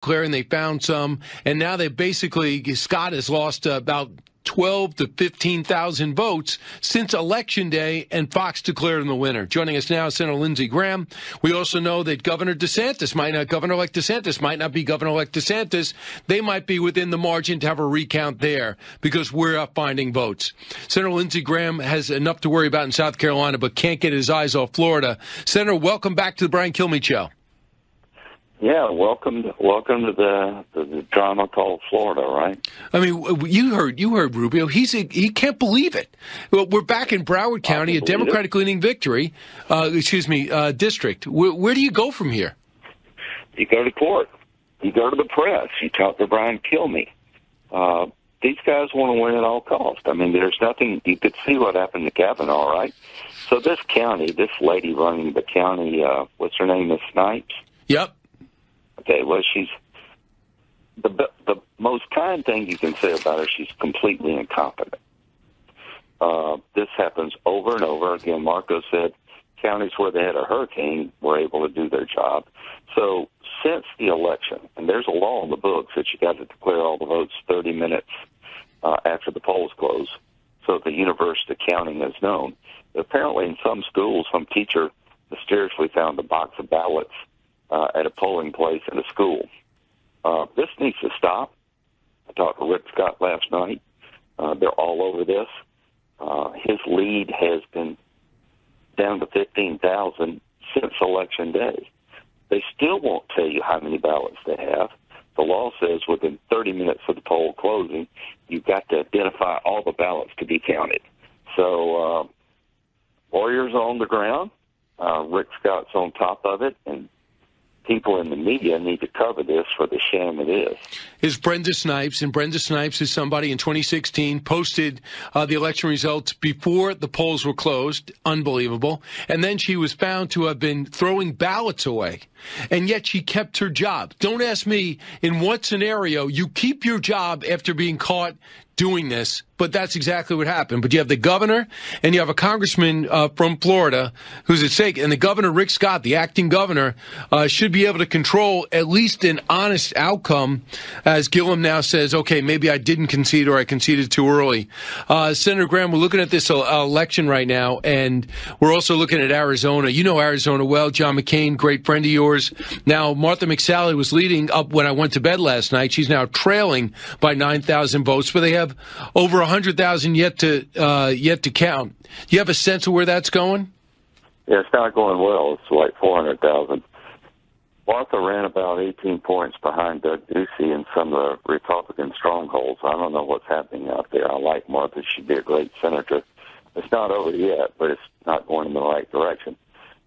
declaring they found some, and now they basically, Scott has lost about 12 to 15,000 votes since Election Day, and Fox declared him the winner. Joining us now is Senator Lindsey Graham. We also know that Governor-elect DeSantis might not be Governor-elect DeSantis. They might be within the margin to have a recount there because we're finding votes. Senator Lindsey Graham has enough to worry about in South Carolina but can't get his eyes off Florida. Senator, welcome back to the Brian Kilmeade Show. Yeah, welcome to the drama called Florida, right? I mean, you heard Rubio. He can't believe it. Well, we're back in Broward County, a Democratic-leaning victory. District. Where do you go from here? You go to court. You go to the press. You talk to Brian Kilmeade. These guys want to win at all costs. I mean, there's nothing. You could see what happened to Kavanaugh, right? So this county, this lady running the county, what's her name? Miss Snipes. Yep. Okay, well, she's the most kind thing you can say about her, she's completely incompetent. This happens over and over. Again, Marco said counties where they had a hurricane were able to do their job. So since the election, and there's a law in the books that you got to declare all the votes 30 minutes after the polls close so the universe of counting is known. Apparently in some schools, some teacher mysteriously found a box of ballots at a polling place in a school. This needs to stop. I talked to Rick Scott last night. They're all over this. His lead has been down to 15,000 since Election Day. They still won't tell you how many ballots they have. The law says within 30 minutes of the poll closing, you've got to identify all the ballots to be counted. So lawyers on the ground, Rick Scott's on top of it, and people in the media need to cover this for the shame it is. Is Brenda Snipes, and Brenda Snipes is somebody in 2016 posted the election results before the polls were closed. Unbelievable. And then she was found to have been throwing ballots away. And yet she kept her job. Don't ask me in what scenario you keep your job after being caught doing this, but that's exactly what happened. But you have the governor and you have a congressman from Florida who's at stake. And the governor, Rick Scott, the acting governor, should be able to control at least an honest outcome, as Gillum now says, okay, maybe I didn't concede or I conceded too early. Senator Graham, we're looking at this election right now, and we're also looking at Arizona. You know Arizona well. John McCain, great friend of yours. Now, Martha McSally was leading up when I went to bed last night. She's now trailing by 9,000 votes, but they have over 100,000 yet to count. Do you have a sense of where that's going? Yeah, it's not going well. It's like 400,000. Martha ran about 18 points behind Doug Ducey in some of the Republican strongholds. I don't know what's happening out there. I like Martha. She'd be a great senator. It's not over yet, but it's not going in the right direction.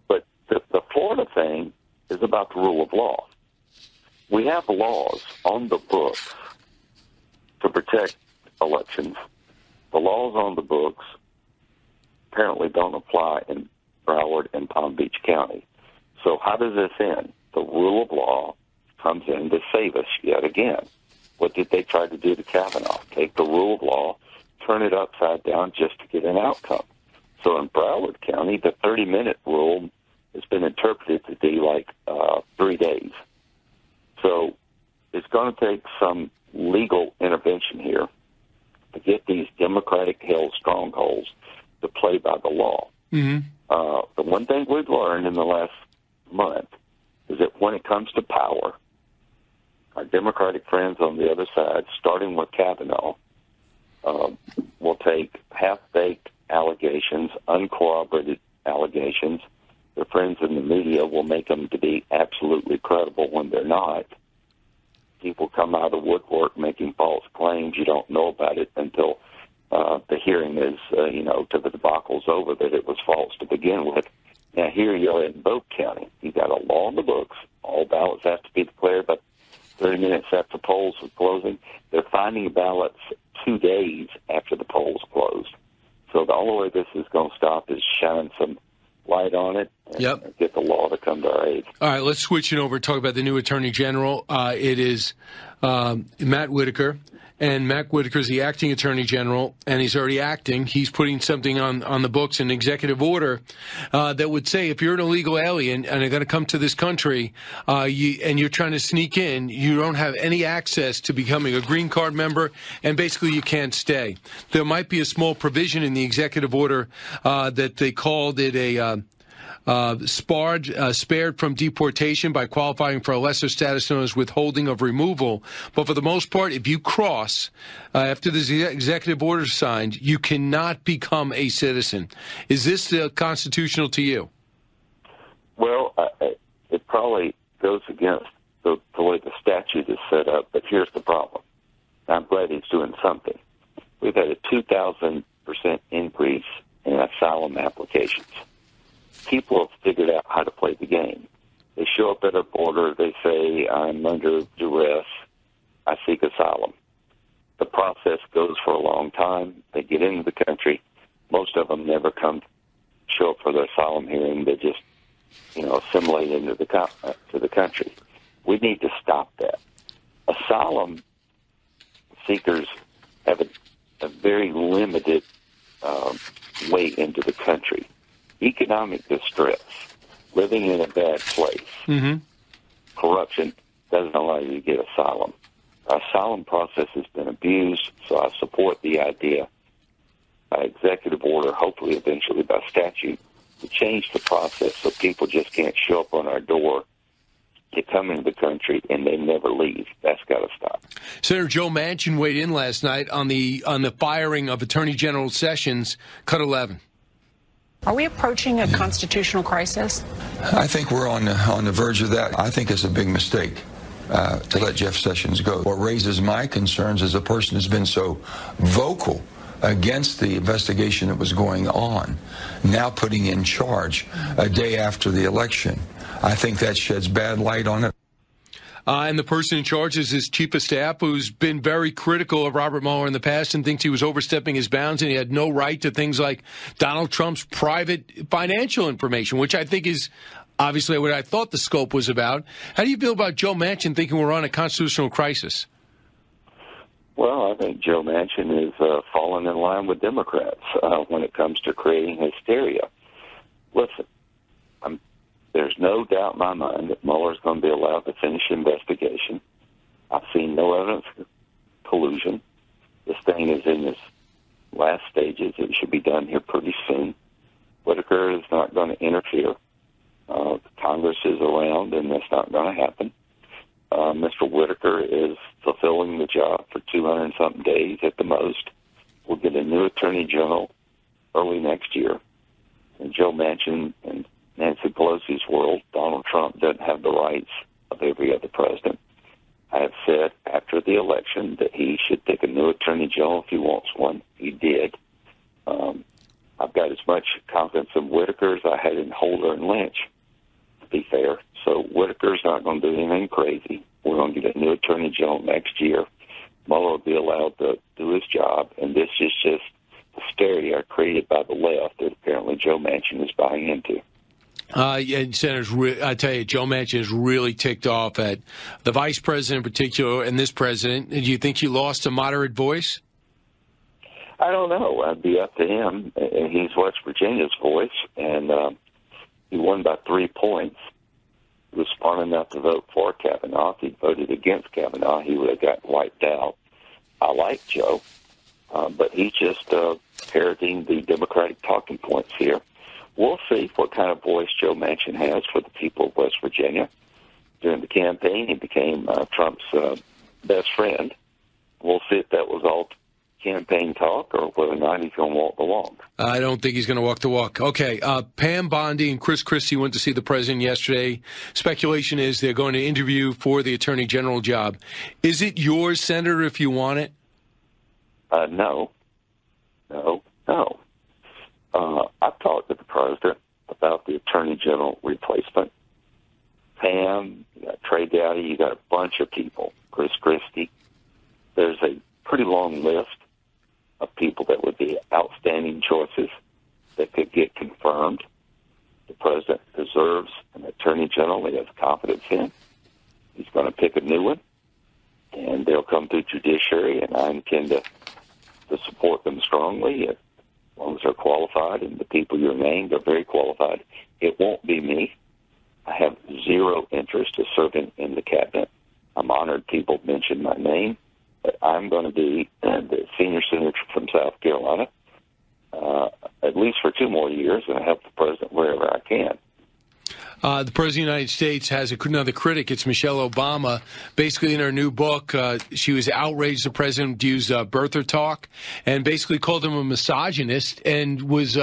But the Florida thing is about the rule of law. We have laws on the books to protect elections. The laws on the books apparently don't apply in Broward and Palm Beach County. So how does this end? The rule of law comes in to save us yet again. What did they try to do to Kavanaugh? Take the rule of law, turn it upside down just to get an outcome. So in Broward County, the 30-minute rule has been interpreted to be like 3 days. So it's going to take some legal intervention here to get these Democratic-held strongholds to play by the law. Mm-hmm. The one thing we've learned in the last month is that when it comes to power, our Democratic friends on the other side, starting with Kavanaugh, will take half-baked allegations, uncorroborated allegations. Their friends in the media will make them to be absolutely credible when they're not. People come out of the woodwork making false claims. You don't know about it until the hearing is, to the debacle's over, that it was false to begin with. Now, here you're in Bogue County. You've got a law in the books. All ballots have to be declared by 30 minutes after polls are closing. They're finding ballots 2 days after the polls closed. So the only way this is going to stop is shine some light on it and get the law to come to our aid. All right, let's switch it over and talk about the new Attorney General. It is Matt Whitaker. and Matt Whitaker's the acting attorney general, and he's already acting. He's putting something on the books, an executive order that would say if you're an illegal alien and are going to come to this country and you're trying to sneak in, you don't have any access to becoming a green card member, and basically you can't stay. There might be a small provision in the executive order that they called it a spared from deportation by qualifying for a lesser status known as withholding of removal. But for the most part, if you cross after this executive order is signed, you cannot become a citizen. Is this constitutional to you? Well, it probably goes against the way the statute is set up, but here's the problem. I'm glad he's doing something. We've had a 2,000% increase in asylum applications. People have figured out how to play the game. They show up at a border. They say, I'm under duress. I seek asylum. The process goes for a long time. They get into the country. Most of them never show up for their asylum hearing. They just, assimilate into the country. We need to stop that. Asylum seekers have a very limited way into the country. Economic distress, living in a bad place, corruption doesn't allow you to get asylum. Our asylum process has been abused, so I support the idea by executive order, hopefully eventually by statute, to change the process so people just can't show up on our door, they come into the country, and they never leave. That's got to stop. Senator Joe Manchin weighed in last night on the firing of Attorney General Sessions, cut 11. Are we approaching a constitutional crisis? I think we're on the verge of that. I think it's a big mistake to let Jeff Sessions go. What raises my concerns is a person who's been so vocal against the investigation that was going on, now putting in charge a day after the election. I think that sheds bad light on it. And the person in charge is his chief of staff, who's been very critical of Robert Mueller in the past and thinks he was overstepping his bounds and he had no right to things like Donald Trump's private financial information, which I think is obviously what I thought the scope was about. How do you feel about Joe Manchin thinking we're on a constitutional crisis? Well, I think Joe Manchin is falling in line with Democrats when it comes to creating hysteria. Listen, there's no doubt in my mind that Mueller's going to be allowed to finish the investigation. I've seen no evidence of collusion. This thing is in its last stages. It should be done here pretty soon. Whitaker is not going to interfere. Congress is around, and that's not going to happen. Mr. Whitaker is fulfilling the job for 200-something days at the most. We'll get a new attorney general early next year. And Joe Manchin and Nancy Pelosi's world, Donald Trump doesn't have the rights of every other president. I have said after the election that he should pick a new attorney general if he wants one. He did. I've got as much confidence in Whitaker as I had in Holder and Lynch, to be fair. So Whitaker's not going to do anything crazy. We're going to get a new attorney general next year. Mueller will be allowed to do his job, and this is just hysteria created by the left that apparently Joe Manchin is buying into. Senator, I tell you, Joe Manchin is really ticked off at the vice president in particular and this president. Do you think he lost a moderate voice? I don't know. It'd be up to him. He's West Virginia's voice, and he won by 3 points. He was smart enough to vote for Kavanaugh. If he voted against Kavanaugh, he would have got wiped out. I like Joe, but he's just parroting the Democratic talking points here. We'll see what kind of voice Joe Manchin has for the people of West Virginia. During the campaign, he became Trump's best friend. We'll see if that was all campaign talk or whether or not he's going to walk the walk. I don't think he's going to walk the walk. Okay, Pam Bondi and Chris Christie went to see the president yesterday. Speculation is they're going to interview for the attorney general job. Is it yours, Senator, if you want it? No. I've talked to the president about the attorney general replacement. Pam, you got Trey Dowdy, you got a bunch of people, Chris Christie. There's a pretty long list of people that would be outstanding choices that could get confirmed. The president deserves an attorney general he has confidence in. He's going to pick a new one, and and they'll come through judiciary, and I intend to support them strongly as long as they're qualified, and the people you named are very qualified. It won't be me. I have zero interest in serving in the cabinet. I'm honored people mention my name, but I'm going to be the senior senator from South Carolina at least for 2 more years, and help the president wherever I can. The President of the United States has another critic. It's Michelle Obama. Basically, in her new book, she was outraged the president used birther talk and basically called him a misogynist and was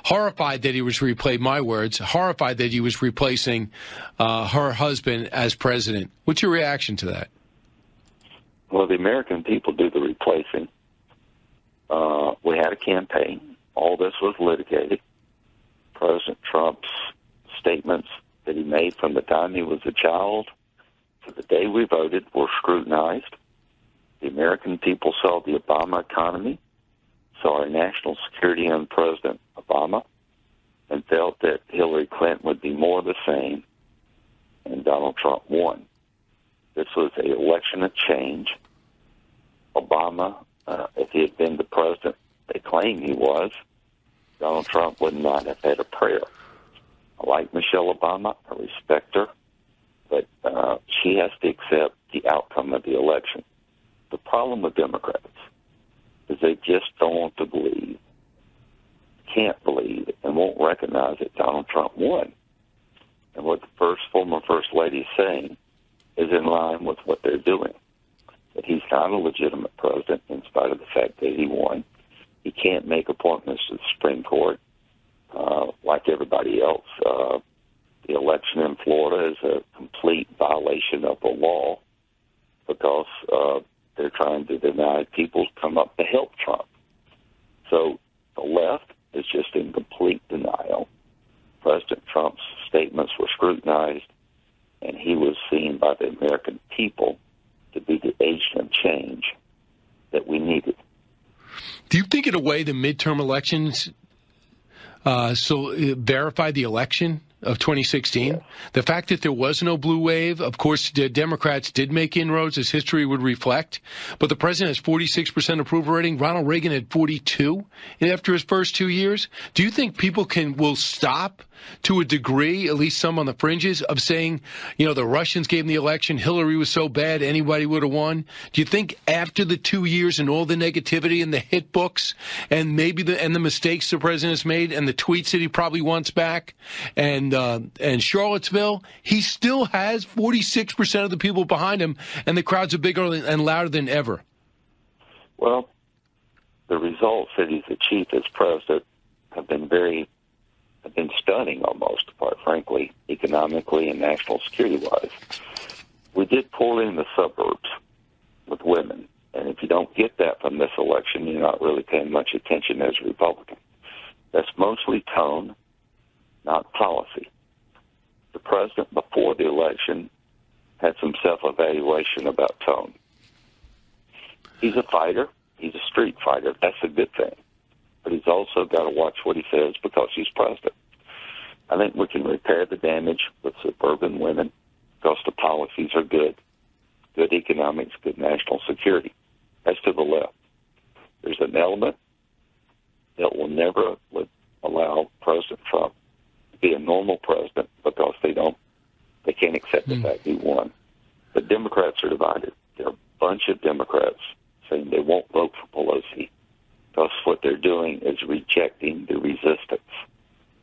horrified that he was horrified that he was replacing her husband as president. What's your reaction to that? Well, the American people do the replacing. We had a campaign. All this was litigated. President Trump's statements that he made from the time he was a child to the day we voted were scrutinized. The American people saw the Obama economy, saw our national security under President Obama, and felt that Hillary Clinton would be more of the same, and Donald Trump won. This was an election of change. Obama, if he had been the president they claim he was, Donald Trump would not have had a prayer. I like Michelle Obama. I respect her. But she has to accept the outcome of the election. The problem with Democrats is they just don't want to believe, can't believe, and won't recognize that Donald Trump won. And what the former First Lady is saying is in line with what they're doing. That he's not a legitimate president in spite of the fact that he won. He can't make appointments to the Supreme Court like everybody else. The election in Florida is a complete violation of the law because they're trying to deny people come up to help Trump. So the left is just in complete denial. President Trump's statements were scrutinized, and he was seen by the American people to be the agent of change that we needed. Do you think, in a way, the midterm elections verified the election of 2016? Yeah. The fact that there was no blue wave, of course, the Democrats did make inroads, as history would reflect, but the president has 46% approval rating. Ronald Reagan had 42 after his first 2 years. Do you think people will stop to a degree, at least some on the fringes, of saying, the Russians gave him the election, Hillary was so bad, anybody would have won? Do you think after the 2 years and all the negativity and the hit books and maybe the mistakes the president has made and the tweets that he probably wants back and Charlottesville, he still has 46% of the people behind him, and the crowds are bigger and louder than ever? Well, the results that he's achieved as president have been stunning almost, quite frankly, economically and national security-wise. We did poorly in the suburbs with women, and if you don't get that from this election, you're not really paying much attention as a Republican. That's mostly tone, not policy. The president, before the election, had some self-evaluation about tone. He's a fighter. He's a street fighter. That's a good thing. But he's also got to watch what he says because he's president. I think we can repair the damage with suburban women because the policies are good. Good economics, good national security. As to the left, there's an element that will never allow President Trump to be a normal president because they can't accept the fact he won. But Democrats are divided. There are a bunch of Democrats saying they won't vote for Pelosi because what they're doing is rejecting the resistance.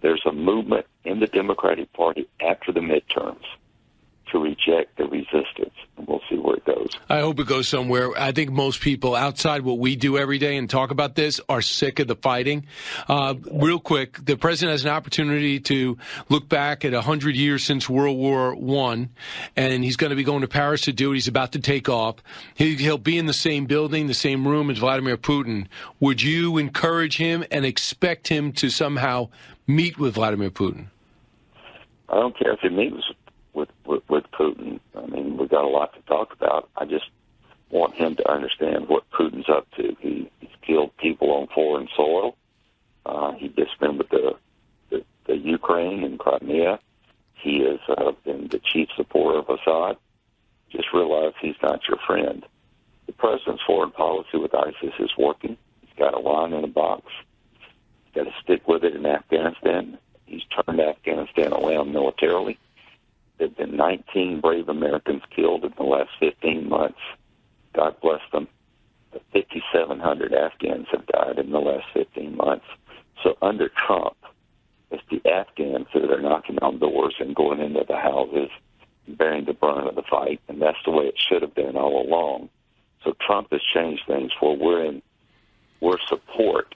There's a movement in the Democratic Party after the midterms to reject the resistance, and we'll see where it goes. I hope it goes somewhere. I think most people outside what we do every day and talk about this are sick of the fighting. Real quick, the president has an opportunity to look back at 100 years since World War I, and he's going to be going to Paris to do it. He's about to take off. He'll be in the same building, the same room as Vladimir Putin. Would you encourage him and expect him to somehow meet with Vladimir Putin? I don't care if he meets with Putin. I mean, we've got a lot to talk about. I just want him to understand what Putin's up to. He's killed people on foreign soil. He's just been with the Ukraine and Crimea. He has been the chief supporter of Assad. Just realize he's not your friend. the president's foreign policy with ISIS is working. He's got a line in a box. He's got to stick with it in Afghanistan. He's turned Afghanistan around militarily. There have been 19 brave Americans killed in the last 15 months. God bless them. 5,700 Afghans have died in the last 15 months. So under Trump, it's the Afghans that are knocking on doors and going into the houses, bearing the brunt of the fight, and that's the way it should have been all along. So Trump has changed things where we're support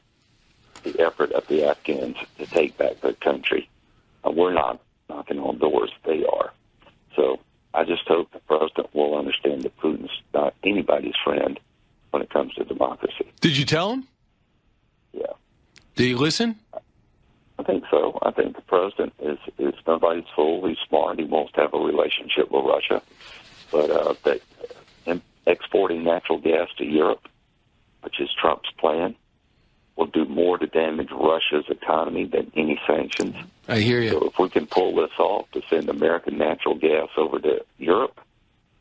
the effort of the Afghans to take back their country. We're not knocking on doors, they are. So I just hope the president will understand that Putin's not anybody's friend when it comes to democracy. Did you tell him? Yeah. Did he listen? I think so. I think the president is nobody's fool. He's smart. He wants to have a relationship with Russia. But that exporting natural gas to Europe, which is Trump's plan, will do more to damage Russia's economy than any sanctions. I hear you. So if we can pull this off to send American natural gas over to Europe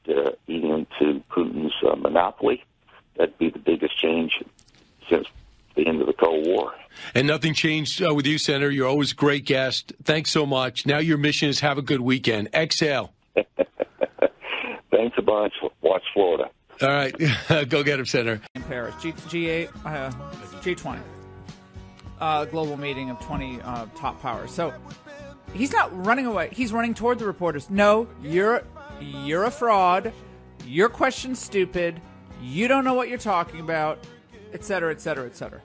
to eat into Putin's monopoly, that'd be the biggest change since the end of the Cold War. And nothing changed with you, Senator. You're always a great guest. Thanks so much. Now your mission is have a good weekend. Exhale. Thanks a bunch. Watch Florida. All right. Go get him, Senator. In Paris, G8, G20, global meeting of 20 top powers. So he's not running away. He's running toward the reporters. No, you're a fraud. Your question's stupid. You don't know what you're talking about, et cetera, et cetera, et cetera.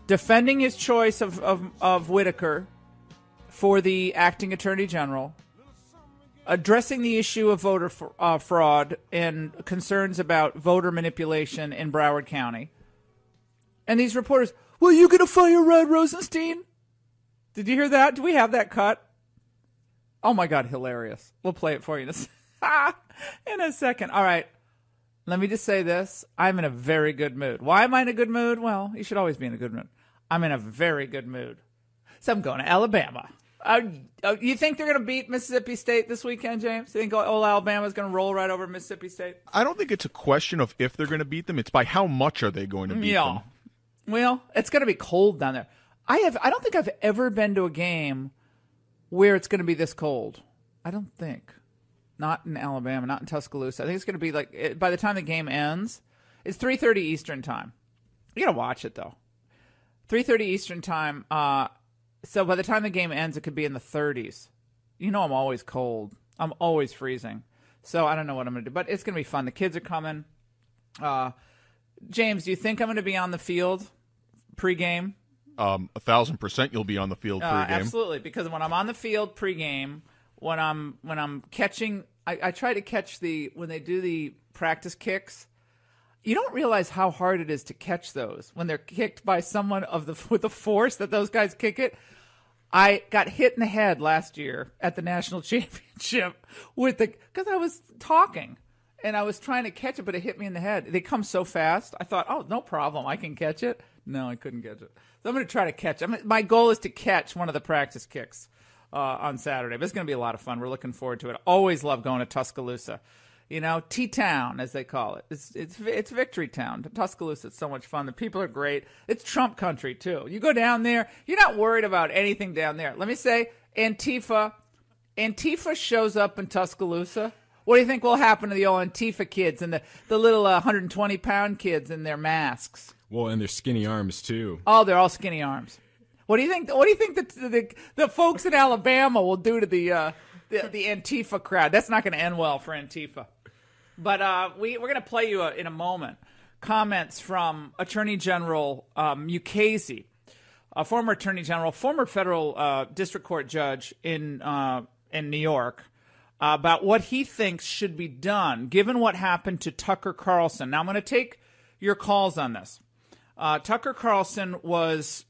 Defending his choice of Whitaker for the acting attorney general, addressing the issue of voter fraud and concerns about voter manipulation in Broward County. And these reporters, well, you going to fire Rod Rosenstein? Did you hear that? Do we have that cut? Oh, my God, hilarious. We'll play it for you in a second. All right. Let me just say this. I'm in a very good mood. Why am I in a good mood? Well, you should always be in a good mood. I'm in a very good mood. So I'm going to Alabama. You think they're going to beat Mississippi State this weekend, James? You think old Alabama's going to roll right over Mississippi State? I don't think it's a question of if they're going to beat them. It's by how much are they going to beat them. Well, it's going to be cold down there. I don't think I've ever been to a game where it's going to be this cold. I don't think. Not in Alabama, not in Tuscaloosa. I think it's going to be like, by the time the game ends, it's 3:30 Eastern time. You got to watch it, though. 3:30 Eastern time. So by the time the game ends, it could be in the 30s. You know I'm always cold. I'm always freezing. So I don't know what I'm going to do. But it's going to be fun. The kids are coming. James, do you think I'm going to be on the field pregame? 1,000% you'll be on the field pregame. Absolutely, because when I'm on the field pregame, when I'm catching, I try to catch when they do the practice kicks. You don't realize how hard it is to catch those when they're kicked by someone with the force that those guys kick it. I got hit in the head last year at the national championship because I was talking and I was trying to catch it, but it hit me in the head. They come so fast. I thought, oh, no problem, I can catch it. No, I couldn't catch it. So I'm going to try to catch it. My goal is to catch one of the practice kicks on Saturday. But it's going to be a lot of fun. We're looking forward to it. Always love going to Tuscaloosa. You know, T-Town, as they call it. It's Victory Town. Tuscaloosa, it's so much fun. The people are great. It's Trump country, too. You go down there, you're not worried about anything down there. Let me say, Antifa shows up in Tuscaloosa. What do you think will happen to the old Antifa kids and the little 120-pound kids in their masks? Well, and their skinny arms, too. Oh, they're all skinny arms. What do you think the folks in Alabama will do to the Antifa crowd? That's not going to end well for Antifa. But we're going to play you in a moment comments from Attorney General Mukasey, a former Attorney General, former federal district court judge in New York, about what he thinks should be done given what happened to Tucker Carlson. Now, I'm going to take your calls on this. Tucker Carlson was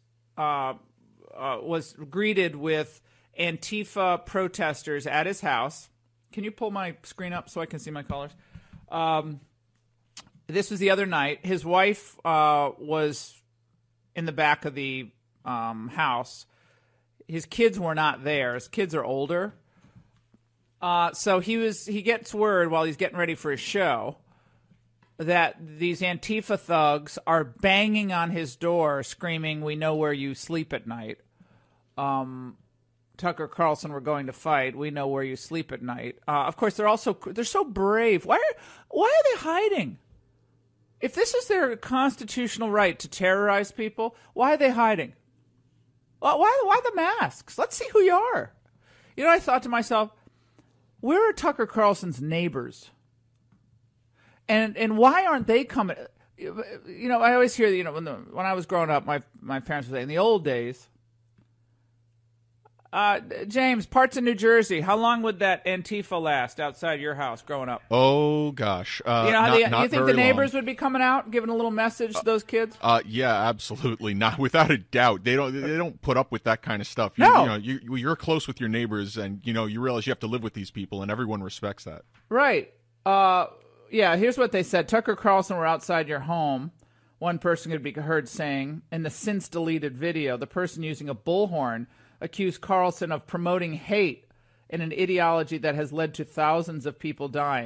greeted with Antifa protesters at his house. Can you pull my screen up so I can see my callers? This was the other night. His wife was in the back of the house. His kids were not there. His kids are older. So he gets word while he's getting ready for his show that these Antifa thugs are banging on his door, screaming, "We know where you sleep at night." Tucker Carlson, we're going to fight. We know where you sleep at night. Of course, they're so brave. Why are they hiding? If this is their constitutional right to terrorize people, why are they hiding? Why the masks? Let's see who you are. You know, I thought to myself, where are Tucker Carlson's neighbors? And why aren't they coming? You know, I always hear, you know, when I was growing up, my parents would say, in the old days, James, parts of New Jersey, how long would that Antifa last outside your house growing up? Oh, gosh. You know, not you think the neighbors would be coming out, giving a little message to those kids? Yeah, absolutely. Not without a doubt. They don't put up with that kind of stuff. No. You're close with your neighbors, and, you know, you realize you have to live with these people, and everyone respects that. Right. Yeah, here's what they said. Tucker Carlson were outside your home. One person could be heard saying, in the since-deleted video, the person using a bullhorn accused Carlson of promoting hate in an ideology that has led to thousands of people dying.